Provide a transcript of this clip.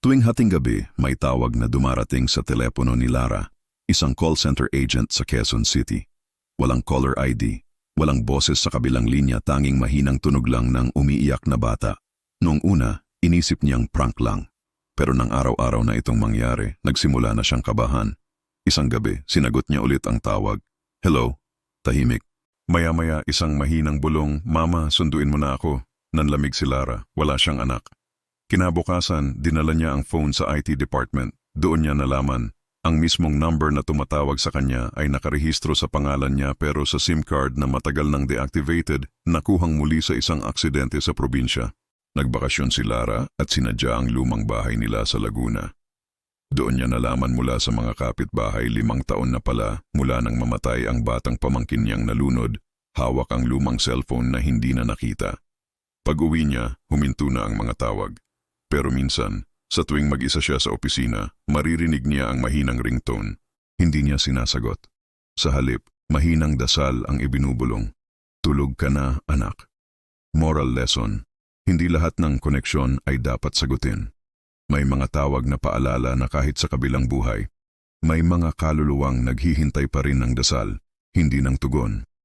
Tuwing hating gabi, may tawag na dumarating sa telepono ni Lara, isang call center agent sa Quezon City. Walang caller ID, walang boses sa kabilang linya, tanging mahinang tunog lang ng umiiyak na bata. Noong una, inisip niyang prank lang. Pero nang araw-araw na itong mangyari, nagsimula na siyang kabahan. Isang gabi, sinagot niya ulit ang tawag. Hello? Tahimik. Maya-maya isang mahinang bulong, Mama, sunduin mo na ako. Nanlamig si Lara, wala siyang anak. Kinabukasan, dinala niya ang phone sa IT department. Doon niya nalaman, ang mismong number na tumatawag sa kanya ay nakarehistro sa pangalan niya pero sa SIM card na matagal nang deactivated, nakuhang muli sa isang aksidente sa probinsya. Nagbakasyon si Lara at sinadya ang lumang bahay nila sa Laguna. Doon niya nalaman mula sa mga kapitbahay 5 taon na pala mula nang mamatay ang batang pamangkin niyang nalunod, hawak ang lumang cellphone na hindi na nakita. Pag-uwi niya, huminto na ang mga tawag. Pero minsan, sa tuwing mag-isa siya sa opisina, maririnig niya ang mahinang ringtone. Hindi niya sinasagot. Sa halip, mahinang dasal ang ibinubulong. Tulog ka na, anak. Moral lesson. Hindi lahat ng koneksyon ay dapat sagutin. May mga tawag na paalala na kahit sa kabilang buhay, may mga kaluluwang naghihintay pa rin ng dasal, hindi ng tugon.